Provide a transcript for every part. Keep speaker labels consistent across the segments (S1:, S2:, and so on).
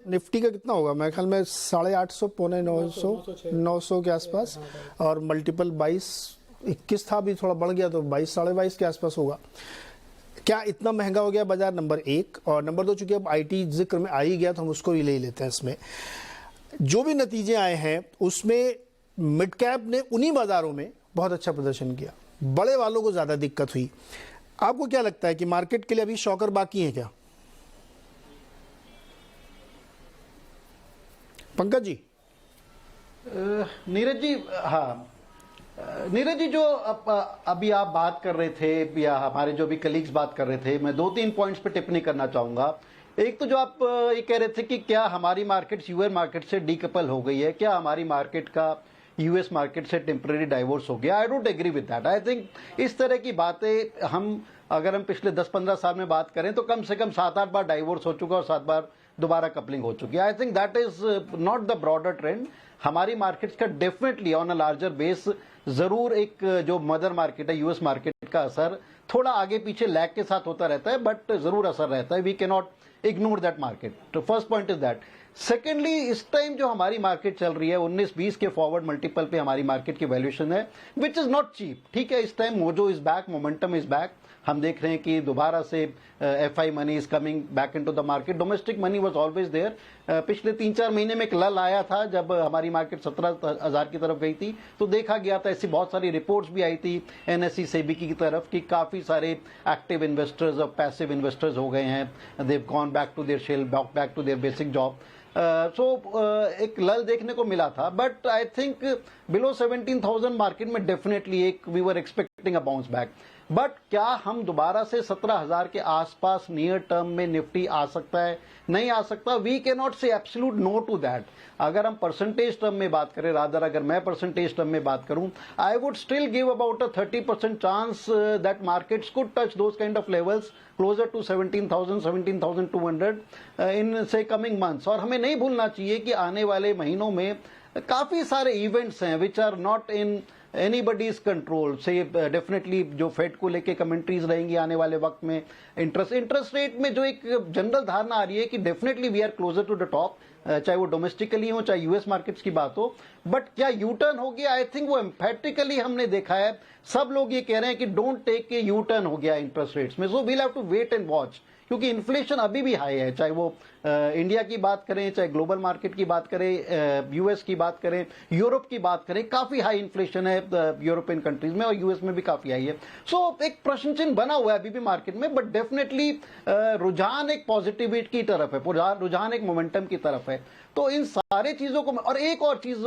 S1: Nifty का कितना होगा, मेरे ख्याल में 850 पौने 900 के आसपास, और मल्टीपल 22-21 था, अभी थोड़ा बढ़ गया तो 22 साढ़े 22 के आसपास होगा। क्या इतना महंगा हो गया बाजार, नंबर एक। और नंबर दो, चूंकि अब आईटी जिक्र में आ ही गया तो हम उसको ही ले लेते हैं। इसमें जो भी नतीजे आए हैं उसमें मिड कैप ने उन्हीं बाजारों में बहुत अच्छा प्रदर्शन किया, बड़े वालों को ज़्यादा दिक्कत हुई। आपको क्या लगता है कि मार्केट के लिए अभी शॉकर बाकी है क्या? पंकज जी।
S2: नीरज जी, हाँ नीरज जी, जो अभी आप बात कर रहे थे या हमारे जो भी कलीग्स बात कर रहे थे, मैं 2-3 पॉइंट्स पे टिप्पणी करना चाहूंगा। एक तो जो आप ये कह रहे थे कि क्या हमारी मार्केट यूएस मार्केट से डीकपल हो गई है, क्या हमारी मार्केट का यूएस मार्केट से टेम्पररी डाइवोर्स हो गया। I don't agree with that. I think इस तरह की बातें अगर हम पिछले 10-15 साल में बात करें तो कम से कम 7-8 बार डाइवोर्स हो चुका और 7 बार दोबारा कपलिंग हो चुकी है। I think that is not the broader trend. हमारी मार्केट्स का definitely on a larger base जरूर एक जो मदर मार्केट है यूएस मार्केट का असर थोड़ा आगे पीछे लैग के साथ होता रहता है, बट जरूर असर रहता है। We can not ignore that market. तो first point is that. Secondly, इस टाइम जो हमारी मार्केट चल रही है 19-20 के फॉरवर्ड मल्टीपल पे हमारी मार्केट की वैल्यूएशन है, विच इज नॉट चीप। ठीक है, इस time mojo is back, momentum is back. हम देख रहे हैं कि दोबारा से FI money is coming back into the market. Domestic money was always there. पिछले 3-4 महीने में एक लल आया था जब हमारी मार्केट 17,000 की तरफ गई थी, तो देखा गया था, ऐसी बहुत सारी रिपोर्ट्स भी आई थी एनएससी सेबी की तरफ कि काफी सारे एक्टिव इन्वेस्टर्स और पैसिव इन्वेस्टर्स हो गए हैं। They have gone back to their shell, back to their basic job. एक लल देखने को मिला था, but I think below 17,000 market में डेफिनेटली एक we were expecting a bounce back. But क्या हम दोबारा से 17,000 के आसपास नियर टर्म में निफ्टी आ सकता है, नहीं आ सकता? We can not say absolute no to that. अगर हम परसेंटेज टर्म में बात करें, रादर अगर मैं परसेंटेज टर्म में बात करूं, I would still give about a 30% chance that markets could touch those kind of levels closer to 17,000, 17,200 in से कमिंग मंथ्स। और हमें नहीं भूलना चाहिए कि आने वाले महीनों में काफी सारे इवेंट्स हैं which are not in anybody's control. So definitely जो फेड को लेके कमेंट्रीज रहेंगी आने वाले वक्त में। इंटरेस्ट रेट में जो एक जनरल धारणा आ रही है कि definitely we are closer to the top, चाहे वो डोमेस्टिकली हो चाहे यूएस मार्केट्स की बात हो। बट क्या यू टर्न हो गया? आई थिंक वो एम्फेटिकली हमने देखा है, सब लोग ये कह रहे हैं कि don't take a U turn हो गया इंटरेस्ट रेट्स में। So we'll have to wait and watch, क्योंकि इन्फ्लेशन अभी भी हाई है, चाहे वो इंडिया की बात करें, चाहे ग्लोबल मार्केट की बात करें, यूएस की बात करें, यूरोप की बात करें, काफी हाई इन्फ्लेशन है यूरोपियन कंट्रीज में और यूएस में भी काफी हाई है। सो एक प्रश्न चिन्ह बना हुआ है अभी भी मार्केट में, बट डेफिनेटली रुझान एक पॉजिटिविटी की तरफ है, रुझान एक मोमेंटम की तरफ है। तो इन सारे चीजों को और एक और चीज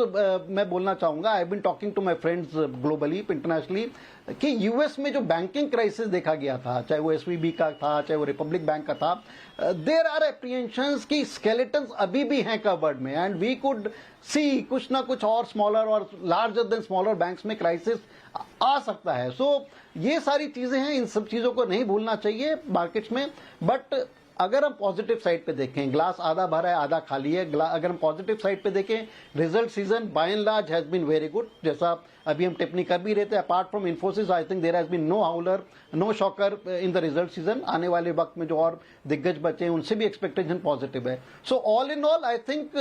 S2: मैं बोलना चाहूंगा, I have been talking to my friends globally, internationally, कि यूएस में जो बैंकिंग क्राइसिस देखा गया था, चाहे वो एसवीबी का था, चाहे वो रिपब्लिक बैंक का था, देयर आर एप्रीहेंशंस की स्केलेटन्स अभी भी हैं कवर्ड में, एंड वी कुड सी कुछ ना कुछ और स्मॉलर और लार्जर देन स्मॉलर बैंक्स में क्राइसिस आ सकता है। सो ये सारी चीजें हैं, इन सब चीजों को नहीं भूलना चाहिए मार्केट्स में। बट अगर हम पॉजिटिव साइड पे देखें, ग्लास आधा भरा है आधा खाली है, अगर हम पॉजिटिव साइड पे देखें, result season by and large has been very good. जैसा अभी हम टिप्पणी कर भी रहे थे, apart from Infosys I think there has been no howler, no shocker in the result season. आने वाले वक्त में जो और दिग्गज बचे हैं उनसे भी एक्सपेक्टेशन पॉजिटिव है। So all in all I think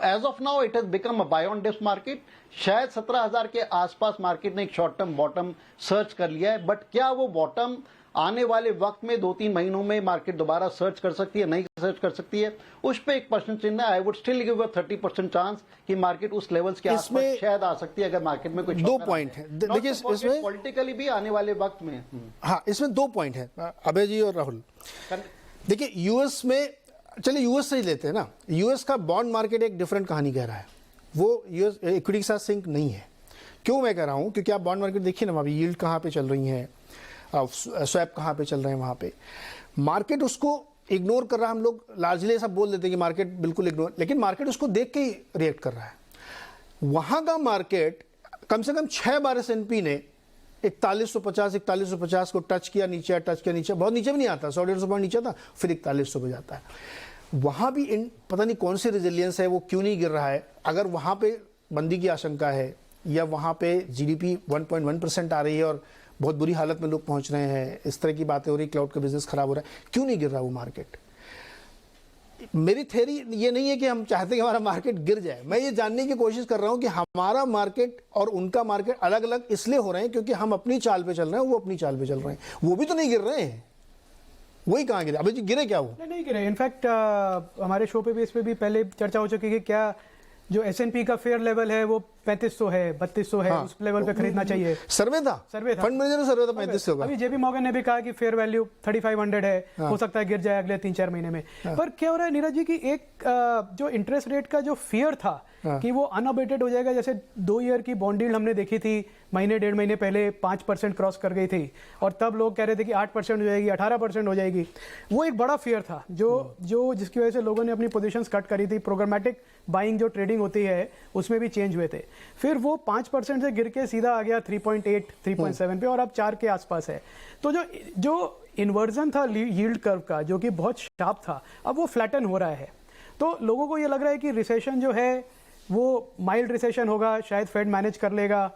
S2: as of now it has become a buy on dips market. शायद 17,000 के आसपास मार्केट ने एक शॉर्ट टर्म बॉटम सर्च कर लिया है, बट क्या वो बॉटम आने वाले वक्त में 2-3 महीनों में मार्केट दोबारा सर्च कर सकती है, नहीं सर्च कर सकती है, उस पे एक प्रश्न चिन्ह है। आई would still give a 30% chance कि मार्केट उस लेवल्स के आसपास शायद आ सकती है, अगर मार्केट में कुछ
S1: दो पॉइंट है। देखिए इसमें
S2: पॉलिटिकली भी आने वाले वक्त में
S1: हाँ, इसमें 2 पॉइंट है अभय जी और राहुल। देखिए यूएस में, चलिए यूएस से ही लेते हैं ना, यूएस का बॉन्ड मार्केट एक डिफरेंट कहानी कह रहा है, वो यूएस इक्विटी के साथ सिंक नहीं है। क्यों मैं कह रहा हूं? क्योंकि आप बॉन्ड मार्केट देखिए ना, अभी यील्ड कहाँ पे चल रही है, स्वैप कहाँ पे चल रहे हैं, वहाँ पे मार्केट उसको इग्नोर कर रहा है। हम लोग लार्जली ऐसा बोल देते हैं कि मार्केट बिल्कुल इग्नोर, लेकिन मार्केट उसको देख के ही रिएक्ट कर रहा है। वहाँ का मार्केट कम से कम 6 बार S&P ने 4150 को टच किया, नीचे टच किया, नीचे बहुत नीचे भी नहीं आता, 100-150 पॉइंट नीचे था, फिर 4100 पे जाता है। वहाँ भी पता नहीं कौन सी रेजिलियंस है, वो क्यों नहीं गिर रहा है। अगर वहाँ पे मंदी की आशंका है या वहाँ पे GDP 1.1% आ रही है और बहुत बुरी हालत में लोग पहुंच रहे हैं, इस तरह की बातें हो रही, क्लाउड का बिजनेस खराब हो रहा है, क्यों नहीं गिर रहा वो मार्केट? मेरी थ्योरी ये नहीं है कि हम चाहते हैं कि हमारा मार्केट गिर जाए, मैं ये जानने की कोशिश कर रहा हूं कि हमारा मार्केट और उनका मार्केट अलग अलग इसलिए हो रहे हैं क्योंकि हम अपनी चाल पे चल रहे हैं, वो अपनी चाल पे चल रहे हैं। वो भी तो नहीं गिर रहे हैं, वही कहाँ गिरे? अभी जी गिरे क्या वो?
S3: नहीं गिरे। इनफैक्ट हमारे शो पे भी इस पे भी पहले चर्चा हो चुकी है कि क्या जो S&P का फेयर लेवल है वो 3500 है, 3200 है, उस लेवल पे खरीदना चाहिए।
S1: सर्वे था फंड मैनेजर का, सर्वे था 3500 का।
S3: अभी JP मॉर्गन ने भी कहा कि फेयर वैल्यू 3500 है, हो सकता है गिर जाए अगले 3-4 महीने में। पर क्या हो रहा है नीरज जी की एक जो इंटरेस्ट रेट का जो फियर था कि वो अनअबेटेड हो जाएगा, जैसे 2 ईयर की बॉन्ड यील्ड हमने देखी थी महीने 1.5 महीने पहले 5% क्रॉस कर गई थी और तब लोग कह रहे थे कि 8% हो जाएगी, 18% हो जाएगी। वो एक बड़ा फियर था जो जिसकी वजह से लोगों ने अपनी पोजीशंस कट करी थी। प्रोग्रामेटिक बाइंग जो ट्रेडिंग होती है उसमें भी चेंज हुए थे। फिर वो 5% से गिर के सीधा आ गया 3.8 3.7 पे और अब 4 के आसपास है। तो जो इन्वर्जन था यील्ड कर्व का जो कि बहुत शार्प था, अब वो फ्लैटन हो रहा है। तो लोगों को ये लग रहा है कि रिसेशन जो है वो माइल्ड रिसेशन होगा, शायद फेड मैनेज कर लेगा,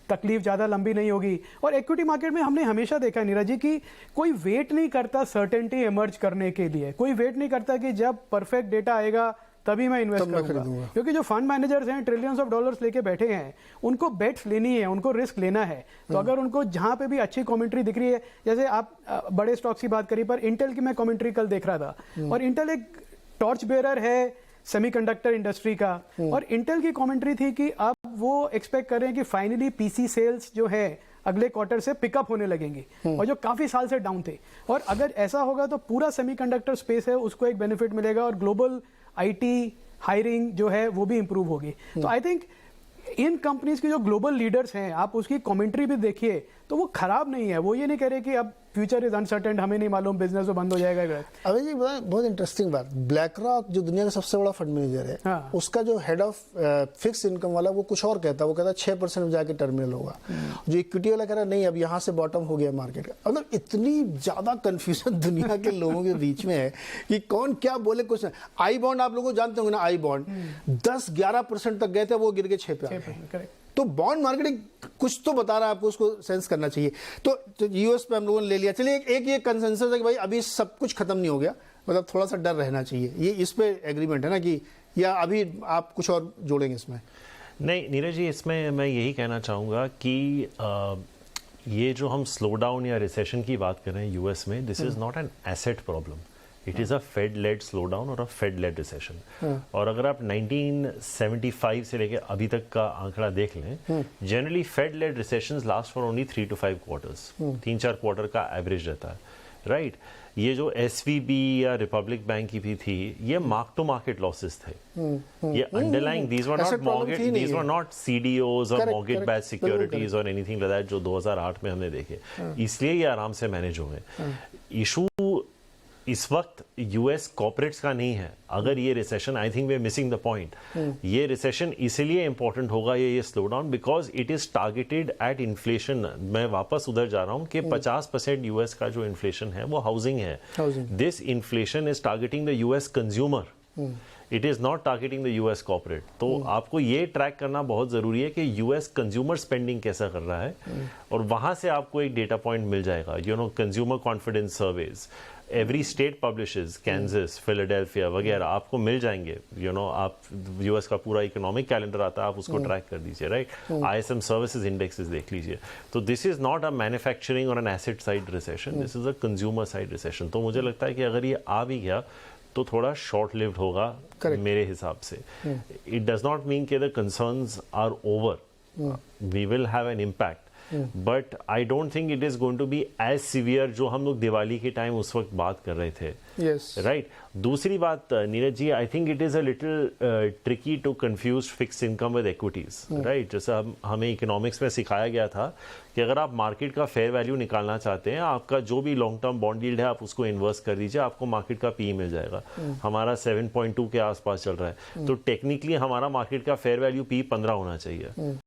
S3: तकलीफ ज़्यादा लंबी नहीं होगी। और इक्विटी मार्केट में हमने हमेशा देखा नीरज जी की कोई वेट नहीं करता सर्टेनिटी इमर्ज करने के लिए, कोई वेट नहीं करता कि जब परफेक्ट डेटा आएगा तभी मैं इन्वेस्ट करूंगा। क्योंकि जो फंड मैनेजर्स हैं ट्रिलियंस ऑफ डॉलर्स लेके बैठे हैं, उनको बेट्स लेनी है, उनको रिस्क लेना है। तो अगर उनको जहां पे भी अच्छी कमेंट्री दिख रही है, जैसे आप बड़े स्टॉक्स की बात करी, पर इंटेल की मैं कमेंट्री कल देख रहा था और इंटेल एक टॉर्च बेयरर है सेमीकंडक्टर इंडस्ट्री का, और इंटेल की कमेंट्री थी कि अब वो एक्सपेक्ट कर रहे हैं कि फाइनली पीसी सेल्स जो है अगले क्वार्टर से पिकअप होने लगेंगी और जो काफी साल से डाउन थे। और अगर ऐसा होगा तो पूरा सेमीकंडक्टर स्पेस है उसको एक बेनिफिट मिलेगा और ग्लोबल आईटी हायरिंग जो है वो भी इंप्रूव होगी। तो आई थिंक इन कंपनीज के जो ग्लोबल लीडर्स हैं, आप उसकी कमेंट्री भी देखिए तो वो खराब नहीं है। वो ये नहीं कह रहे कि अब फ्यूचर इज अनसर्टेन, हमें नहीं मालूम बिजनेस तो बंद हो जाएगा।
S1: अभी जी बहुत इंटरेस्टिंग बात, ब्लैक रॉक जो दुनिया का सबसे बड़ा फंड मैनेजर है,
S3: हाँ।
S1: उसका जो हेड ऑफ फिक्स इनकम वाला वो कुछ और कहता है, वो कहता है 6% में जाके टर्मिनल होगा। जो इक्विटी वाला कह रहा है नहीं अब यहाँ से बॉटम हो गया मार्केट का। मतलब इतनी ज्यादा कंफ्यूजन दुनिया के लोगों के बीच में है कि कौन क्या बोले कुछ। आई बॉन्ड आप लोगों जानते होंगे ना, आई बॉन्ड 10-11% तक गए थे, वो गिर के 6 पे आ गए। तो बॉन्ड मार्केटिंग कुछ तो बता रहा है आपको, उसको सेंस करना चाहिए। तो यूएस पे हम लोगों ने ले लिया। चलिए एक ये कंसेंसस है कि भाई अभी सब कुछ खत्म नहीं हो गया, मतलब थोड़ा सा डर रहना चाहिए, ये इस पे एग्रीमेंट है ना कि, या अभी आप कुछ और जोड़ेंगे इसमें?
S4: नहीं नीरज जी, इसमें मैं यही कहना चाहूँगा कि ये जो हम स्लो डाउन या रिसेशन की बात कर रहे हैं यूएस में, this is not an asset problem, it is a Fed led slow down और अ फेड लेड रिसेशन। और अगर आप 1975 से लेकर अभी तक का आंकड़ा देख लें, generally Fed led recessions last for only 3 to 5 quarters, 3-4 quarter का एवरेज रहता है, राइट? ये जो SVB या रिपब्लिक बैंक की भी थी, ये मार्क टू मार्केट लॉसेस थे, ये underlying, these were not mortgage, these were not CDOs और मॉर्गेज बैच सिक्योरिटीज और एनीथिंग लाइक दैट जो 2008 में हमने देखे, इसलिए ये आराम से मैनेज हो गए। इशू इस वक्त यूएस कॉर्पोरेट्स का नहीं है। अगर ये recession, I think we are missing the point, ये रिसेशन इसलिए इंपॉर्टेंट होगा ये slow down because it is targeted at inflation. मैं वापस उधर जा रहा हूं कि 50% यूएस का जो इन्फ्लेशन है वो हाउसिंग है। This inflation is targeting the US consumer, it is not targeting the US corporate. तो आपको ये ट्रैक करना बहुत जरूरी है कि यूएस कंज्यूमर स्पेंडिंग कैसा कर रहा है, और वहां से आपको एक डेटा पॉइंट मिल जाएगा। You know, consumer confidence surveys every state publishes, Kansas, Philadelphia वगैरह आपको मिल जाएंगे। यू नो, आप यूएस का पूरा इकोनॉमिक कैलेंडर आता है, आप उसको ट्रैक कर दीजिए, राइट? ISM सर्विसेज इंडेक्सेस देख लीजिए। तो this is not a manufacturing और an asset side recession, this is a consumer side recession. तो मुझे लगता है कि अगर ये आ भी गया तो थोड़ा शॉर्ट लिव्ड होगा मेरे हिसाब से। इट डज नॉट मीन कि the concerns are over, we will have an impact, but I don't think it is going to be as severe जो हम लोग दिवाली के टाइम उस वक्त बात कर रहे थे, राइट? दूसरी बात Neeraj ji, I think it is a little tricky to confuse fixed income with equities, right? जैसा हमें इकोनॉमिक्स में सिखाया गया था कि अगर आप मार्केट का फेयर वैल्यू निकालना चाहते हैं, आपका जो भी लॉन्ग टर्म बॉन्ड यील्ड है आप उसको इन्वेस्ट कर दीजिए, आपको मार्केट का पी मिल जाएगा। हमारा 7.2 के आसपास चल रहा है, तो टेक्निकली हमारा मार्केट का फेयर वैल्यू पी 15 होना चाहिए।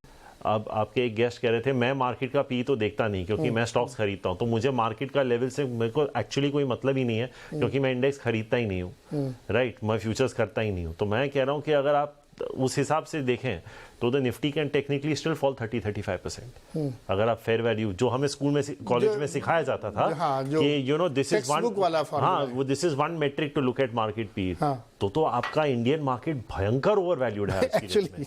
S4: अब आपके एक गेस्ट कह रहे थे मैं मार्केट का पी तो देखता नहीं क्योंकि मैं स्टॉक्स खरीदता हूं, तो मुझे मार्केट का लेवल से मेरे को एक्चुअली कोई मतलब ही नहीं है क्योंकि मैं इंडेक्स खरीदता ही नहीं हूं, राइट, मैं फ्यूचर्स करता ही नहीं हूं। तो मैं कह रहा हूं कि अगर आप उस हिसाब से देखें तो the Nifty can technically still fall 30-35%। अगर आप फेयर वैल्यू जो हमें स्कूल में कॉलेज में सिखाया जाता था कि you know this is one this is one metric to look at market P, तो आपका इंडियन मार्केट भयंकर ओवर वैल्यूड है एक्चुअली।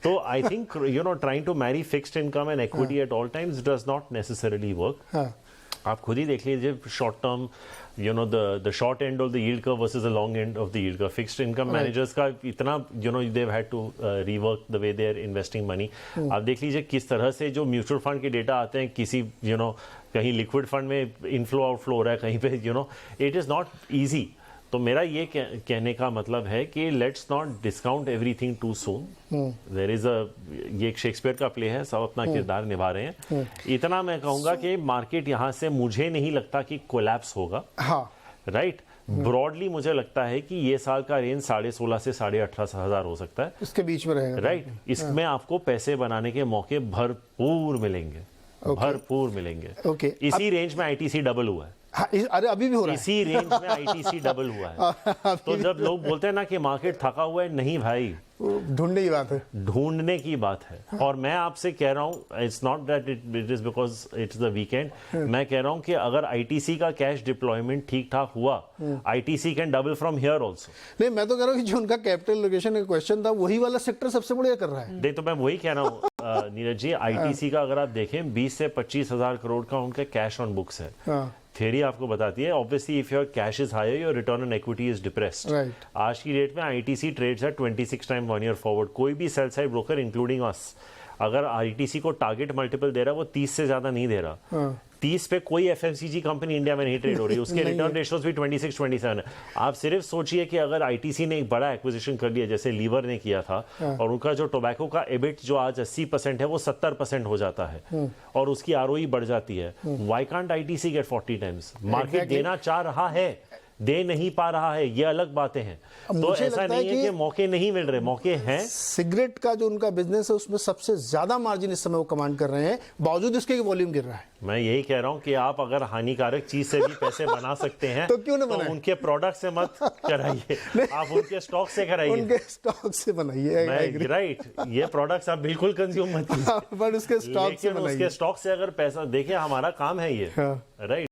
S4: तो I think you know trying to marry fixed income and equity at all times does not necessarily work. आप खुद ही देख लीजिए short term you know the short end of the yield curve versus the long end of the yield curve. Fixed income managers का इतना you know they've had to rework the way they're investing money. आप देख लीजिए किस तरह से जो mutual fund के डेटा आते हैं, किसी you know कहीं लिक्विड फंड में इनफ्लो आउटफ्लो हो रहा है, कहीं पे you know it is not easy. तो मेरा ये कहने का मतलब है कि let's not discount everything too soon. There is ये एक शेक्सपियर का प्ले है, सब अपना किरदार निभा रहे हैं। इतना मैं कहूंगा कि मार्केट यहां से मुझे नहीं लगता कि कोलैप्स होगा, राइट। ब्रॉडली मुझे लगता है कि ये साल का रेंज 16.5 से 18.5 हजार हो सकता है,
S1: इसके बीच में रहेगा,
S4: राइट। इसमें आपको पैसे बनाने के मौके भरपूर मिलेंगे, भरपूर मिलेंगे। इसी रेंज में आईटीसी डबल हुआ है।
S1: अरे अभी भी हो रहा है,
S4: इसी रेंज में आईटीसी डबल हुआ है। तो जब लोग बोलते हैं ना कि मार्केट थका हुआ है, नहीं भाई,
S1: ढूंढने की बात है,
S4: ढूंढने की बात है। और मैं आपसे कह रहा हूं it's not that it is because it's the weekend, मैं कह रहा हूं कि अगर आईटीसी का कैश डिप्लॉयमेंट ठीक ठाक हुआ, ITC can double from here also.
S1: नहीं, मैं तो कह रहा हूं कि जो उनका कैपिटल लोकेशन का क्वेश्चन था वही वाला सेक्टर सबसे बढ़िया कर रहा है।
S4: नहीं, तो मैं वही कह रहा हूं नीरज जी, आईटीसी का अगर आप देखें 20 से 25 हजार करोड़ का उनका कैश ऑन बुक्स है। थ्योरी आपको बताती है obviously if your cash is higher your return on equity is depressed. आज की डेट में आईटीसी ट्रेड्स है 26 टाइम 1 ईयर फॉरवर्ड। कोई भी सेल साइड ब्रोकर इंक्लूडिंग अस अगर आईटीसी को टारगेट मल्टीपल दे रहा है वो 30 से ज्यादा नहीं दे रहा। 30 पे कोई एफएमसीजी कंपनी इंडिया में नहीं ट्रेड हो रही है, उसके रिटर्न रेशियोज भी 26-27 है। आप सिर्फ सोचिए कि अगर आईटीसी ने एक बड़ा एक्विजिशन कर लिया जैसे लीवर ने किया था, और उनका जो टोबैको का एबिट जो आज 80% है वो 70% हो जाता है और उसकी आरओई बढ़ जाती है। Why can't ITC get 40 times? Market देना चाह रहा है, दे नहीं पा रहा है, ये अलग बातें हैं। तो ऐसा नहीं है कि मौके नहीं मिल रहे, मौके हैं।
S1: सिगरेट का जो उनका बिजनेस है उसमें सबसे ज्यादा मार्जिन इस समय वो कमांड कर रहे हैं, बावजूद इसके वॉल्यूम गिर रहा है।
S4: मैं यही कह रहा हूं कि आप अगर हानिकारक चीज से भी पैसे बना सकते हैं
S1: तो क्यों ना बनाएं?
S4: तो उनके प्रोडक्ट से मत कराइए, आप उनके स्टॉक से कराइए,
S1: उनके स्टॉक से बनाइए,
S4: राइट। ये प्रोडक्ट्स आप बिल्कुल कंज्यूम मत कीजिए,
S1: बट उसके स्टॉक से बनाइए।
S4: उसके स्टॉक से अगर पैसा, देखिए हमारा काम है ये, राइट।